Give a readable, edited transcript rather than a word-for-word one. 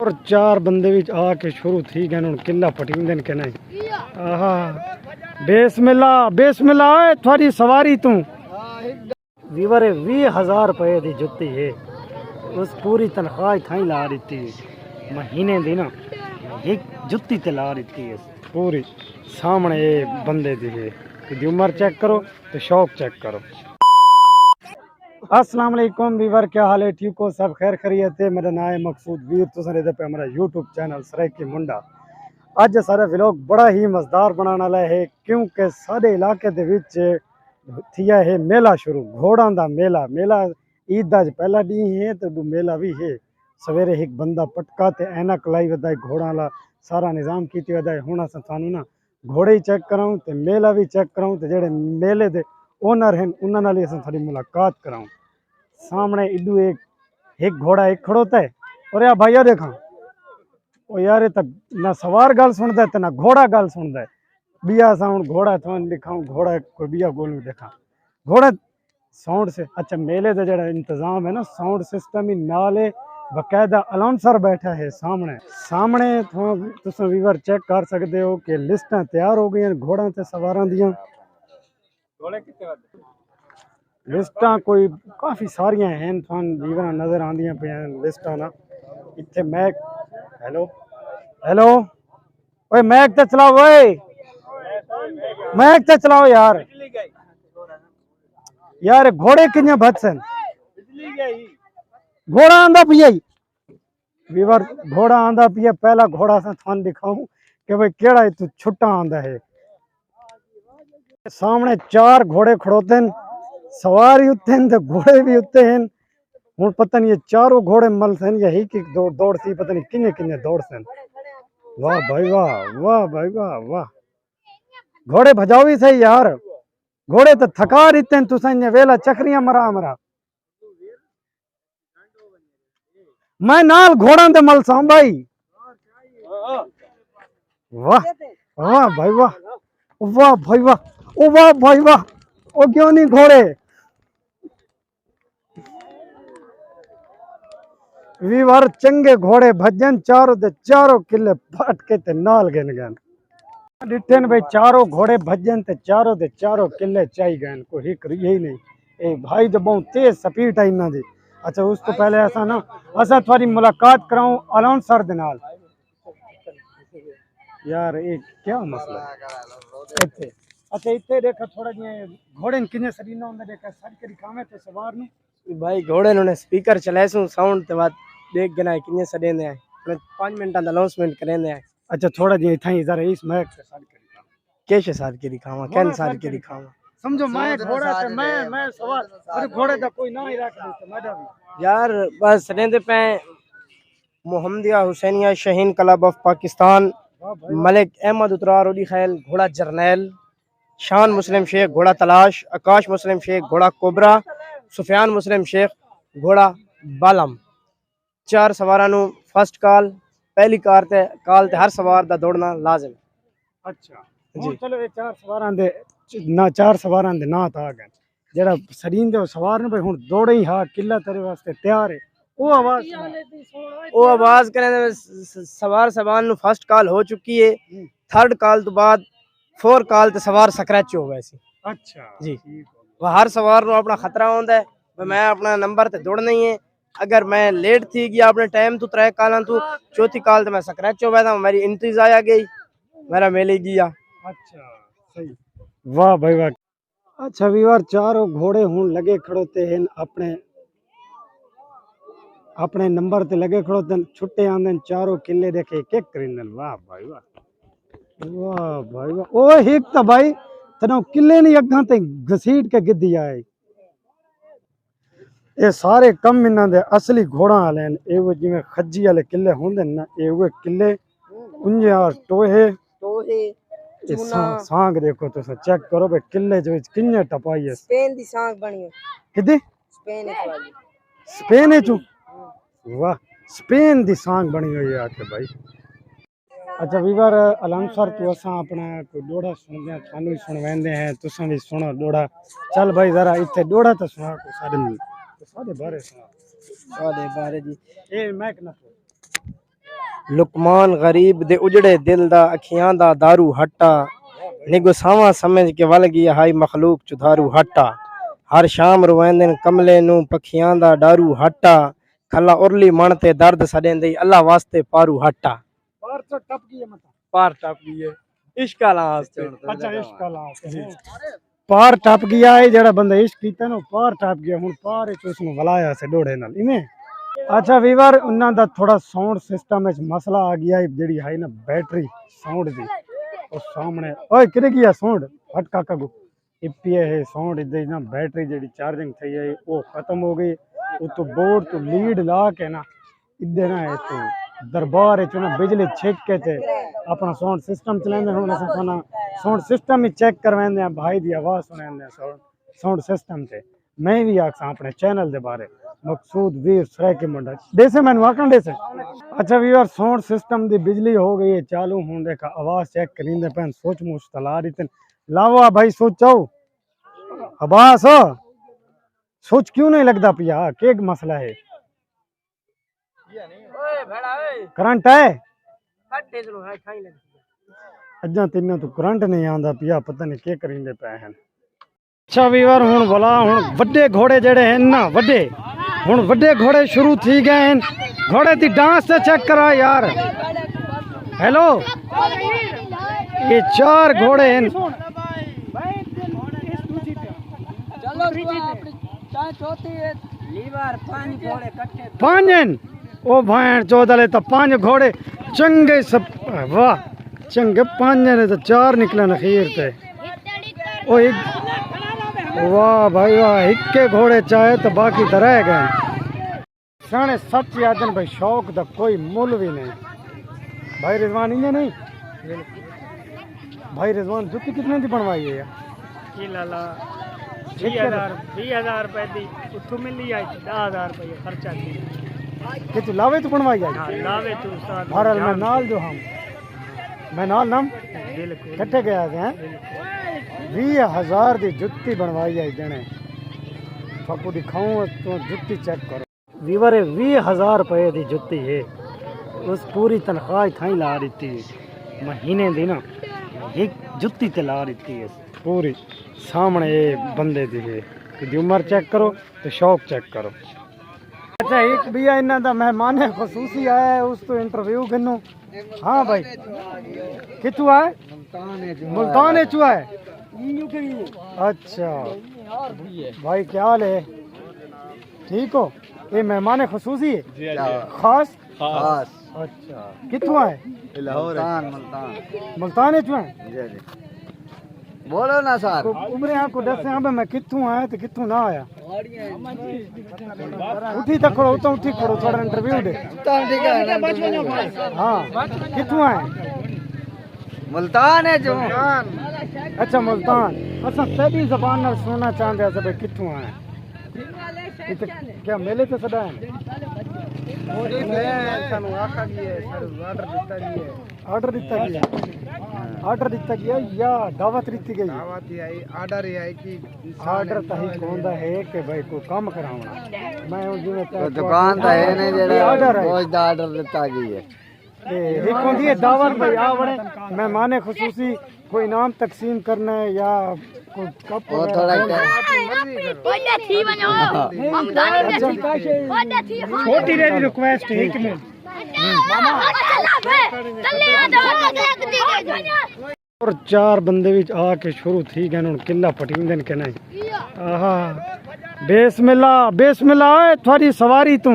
और चार बंदे भी आके शुरू थी गए हूँ किला पटींदन के नहीं। आहा बेसमिल्ला बेसमिल्ला थोड़ी सवारी तू वीवरे 20,000 रुपए की जुत्ती है उस पूरी तनख्वाह थाई ला दी महीने दी ना एक जुत्ती ते ला दी है पूरी सामने ये बंदे दी है कि उम्र चेक करो तो शौक चेक करो। अस्सलाम वालेकुम वीवर क्या हाल है ठीक हो सब खैर खरीयत है। मेरा नाम है मकसूद वीर तुस पे हमारा यूट्यूब चैनल सराइकी मुंडा। अज सारा व्लॉग बड़ा ही मजेदार बनाने वाला है क्योंकि सारे इलाके दे विच थिया है मेला शुरू घोड़ा दा मेला मेला ईद दा पहला डी है तो मेला भी है। सवेरे एक बंदा पटका ते ऐनक लाई वदा घोड़ा ला सारा निज़ाम की वदा हुण असां थानू ना घोड़े ही चेक कराऊं ते मेला भी चेक कराऊं ते जेड़े मेले दे ओनर हैं उन्हां नाल असां थोड़ी मुलाकात कराऊं। सामने इडू एक घोड़ा एक खड़ोता है और यार भाइया देखा ओ यार ये तक ना सवार गल सुनता है ना घोड़ा गल सुनता है। बिया सा हूँ घोड़ा थोड़ा दिखाऊं घोड़ा कोई बिया गोलू देखा घोड़ा साउंड से अच्छा मेले का जरा इंतजाम है ना साउंड सिस्टम ही नाले बकायदा अलाउंसर बैठा है सामने सामने तुम वीवर चेक कर सकते हो कि लिस्टां तैयार हो गई घोड़ा ते सवारां दियां लिस्टां कोई काफ़ी सारियां हैं वीवर नज़र आंदियां पे लिस्टां ना इत्थे मैक हेलो हेलो ओए मैक ते चलाओ ओए मैक ते चलाओ यार यार घोड़े किन्ने बचन घोड़ा आंदा पिया वीवर घोड़ा आंदा पिया पहला घोड़ा सा थान दिखाऊं कि भाई केड़ा तू छुट्टा आंदा है। सामने चार घोड़े खड़ोते हैं सवार ही उत्ते हैं घोड़े भी उत्ते हैं। हूँ पता नहीं ये चारों घोड़े मल सन या ही दौड़ सी पता नहीं किन्ने किन्ने दौड़ सन। वाह भाई वाह वाह भाई वाह वाह घोड़े भजाओ भी सही यार घोड़े तो थका रही तुसा वेला चक्रियां मरा मरा मैं नाल घोड़ा दे मलसा भाई। वाह वाह भाई वाह वाह भाई वाह ओ वाह भाई वाह ओ क्यों नहीं घोड़े वीवर चंगे घोड़े भजन चारों दे चारों किले फट के ते नाल गिन गए डिठन भाई चारों घोड़े भजन ते चारों दे चारों किले चाई गए कोई हिक यही नहीं ए भाई तो बहुत तेज स्पीड है इन्हां दी। अच्छा उस तो पहले असा थोड़ी मुलाकात कराऊं अलाउंसर दे नाल यार ये क्या मसला है इत्थे अच्छा इत्थे देखा थोड़ा जिहा घोड़े किन्ने सरीना हुंदा देखा सर के दिखावे ते सवार नु भाई घोड़े ने स्पीकर चलाएसू साउंड ते बाद देख गना किन्ने सडेंदे हैं 5 मिनट दा अनाउंसमेंट करेंदे हैं। अच्छा थोड़ा जिहा इथाई जरा इस मैक ते सर के दिखावा कैसे सर के दिखावा कैन सर के दिखावा समझो मैं घोड़ा से मैं सवार अरे घोड़े का कोई ना ही रख दे तो मजा भी यार बस सडेंदे पे मोहम्मदिया हुसैनिया शहीन क्लब ऑफ पाकिस्तान मलिक अहमद उतरार उडी खैल घोड़ा जर्नैल शान मुस्लिम शेख घोड़ा तलाश आकाश मुस्लिम शेख घोड़ा कोबरा सुफियान मुस्लिम शेख घोड़ा बालम चार सवारां नु फर्स्ट कॉल पहली कार ते हर सवार दा दौड़ना लाजिम। अच्छा जी चलो ये चार सवारां दे ना था गए जेड़ा सरीन दे सवार ने भाई हुन दौड़े ही हा किला तेरे वास्ते तैयार है वो आवाज करे सवार सवान नु फर्स्ट कॉल हो चुकी है थर्ड कॉल तो बाद 4 कॉल ते सवार स्क्रैच हो गए सी। अच्छा जी वह हर सवार नु अपना खतरा होंदा है मैं अपना नंबर ते दौड़ना ही है अगर मैं लेट थी गया अपने टाइम तो 3 कॉल तो चौथी कॉल तो मैं स्क्रैच हो गया था मेरी एंट्री जाया गई मेरा मेले गया। अच्छा सही वाह भाई वाह। अच्छा वीवर चारों घोड़े हुन लगे खड़ोते हैं अपने नंबर ते लगे खड़ोते छुट्टे आंदे चारों किले देखे एक एक करिंदन। वाह भाई वाह वाह भाई वाह ओ हिक तो भाई तनो किले नहीं अग्गां ते घसीट के गिद्दी आए ये सारे कम इन्हां दे असली घोड़ा वाले हैं ये जिवें खज्जी वाले किले होंदे ना ये वो किले उंजे और टोहे सांग देखो तो चेक करो भाई किले जो किन्ने टपाई है स्पेन दी सांग बनी है किदी स्पेन है चू वाह स्पेन दी सांग बनी हुई है आके भाई। अच्छा वीवर अलाउंसर तू असा अपना कोई डोड़ा सुनते हैं थानू ही सुनवाते हैं तुसा भी सुनो डोड़ा चल भाई जरा इतने डोड़ा तो सुना को सारे बारे सुना सारे बारे जी ए मैक ना लुकमान गरीब दे उजड़े दिल दा अखियां दा दारू हट्टा निगो सावा समझ के वल गया हाई मखलूक चुधारू हट्टा हर शाम रोवेंदे कमले नू पखियां दा डारू हट्टा खला उरली मन ते दर्द सडेंदे अल्लाह वास्ते पारू हट्टा पार तो टप गई मत पार टप गई है इश्क आला अच्छा इश्क आला पार टप गया है जेड़ा बंदा इश्क कीता ना पार टप गया हुन पार च उसनु वलाया से डोड़े नाल इवें अच्छा वीवर उन्हां दा थोड़ा साउंड सिस्टम विच मसला आ गया है जेड़ी है ना बैटरी साउंड दी और सामने ओए किने गया साउंड हट काका को इपिए है साउंड इधर ना बैटरी जेडी चार्जिंग थई है वो खत्म हो गई वो तो बोर्ड तो लीड ला के ना इधर ना है तो दरबार है ना बिजली छिक के थे अपना साउंड सिस्टम चलांदे हुन असा खाना साउंड सिस्टम ही चेक करवांदे भाई दी आवाज सुनांदे साउंड सिस्टम से मैं भी आखसा अपने चैनल दे बारे मकसूद वीर सरायके मुंडा देसे मैनू आखण देसे अच्छा वीर साउंड सिस्टम दी बिजली हो गई है चालू हुन देखा आवाज चेक करिंदे पन सोच मुछ तला रही लावा भाई सोचो अब्बास सोच क्यों नहीं लगता पिया के मसला है करंट है अजा तीनों तो करंट नहीं आंदा पिया पता नहीं के करिंदे पे हैं अच्छा वीवर हुन भला हुन वड्डे घोड़े जेड़े हैं ना वड्डे हुन वड्डे घोड़े शुरू थी गए हैं घोड़े दी डांस से चेक करा यार हेलो ये 4 घोड़े हैं पांच ओ भैन चौदह तो 5 घोड़े चंगे सब वाह चंगे 5 ने तो 4 निकले न खीर थे ओ एक वाह भाई वाह इक्के घोड़े चाहे तो बाकी तो रह गए साने सच यादन भाई शौक दा कोई मुल भी नहीं भाई रिजवान इन्हें नहीं भाई रिजवान जुत्ती कितने की बनवाई है यार 20,000 रुपए दी उठू मिली आई 10,000 रुपए खर्चा कि तू लावे तो बनवाई आई हां लावे तू साथ भरल मैं नाल जो हम मैं नाल नाम बिल्कुल कट्ठे गया हैं 20,000 दी जुत्ती बनवाई आई जने आपको दिखाऊं तो जुत्ती चेक करो वीवर 20,000 रुपए दी जुत्ती है उस पूरी तनख्वाह थाई ला दी महीने दी ना एक जुत्ती ते ला दी है पूरी सामने ये बंदे दी है कि उम्र चेक करो तो शौक चेक करो अच्छा एक भी इन्हों का मेहमान है खसूसी आया है उस तो इंटरव्यू गिनो हाँ भाई कितु आए मुल्तान है चुआ है अच्छा भाई क्या हाल है ठीक हो ये मेहमान है खसूसी है खास खास अच्छा कितु आए मुल्तान है चुआ है बोलो ना सर उमरे आपको दस यहाँ मैं कितों आया तो कितों ना आया उठी तक खड़ो तो उठी खड़ो थोड़ा इंटरव्यू दे हाँ कितों आए मुल्तान है जो अच्छा मुल्तान अच्छा सभी जबान ना सुनना चाहते हैं सब कितों आए क्या मेले से सदा ऑर्डर दिता गया या दावत दी गई ऑर्डर तही कोंदा है कि भाई को काम करावना मैं जिवें दुकान ता है ने जेड़ा ऑर्डर दिता गई है एक होंदी है दावत भाई आवणे मेहमान खुसूसी कोई इनाम तकसीम करना है या कोई कप वो थोड़ा ओडे थी वनो हमदानी छोटी रे रिक्वेस्ट है कि मैं और 4 बंदे विच आके शुरू थी गए हुन किला पटींदन के नहीं आहा बेसमिल्लाह बेसमिल्लाह थोड़ी सवारी तू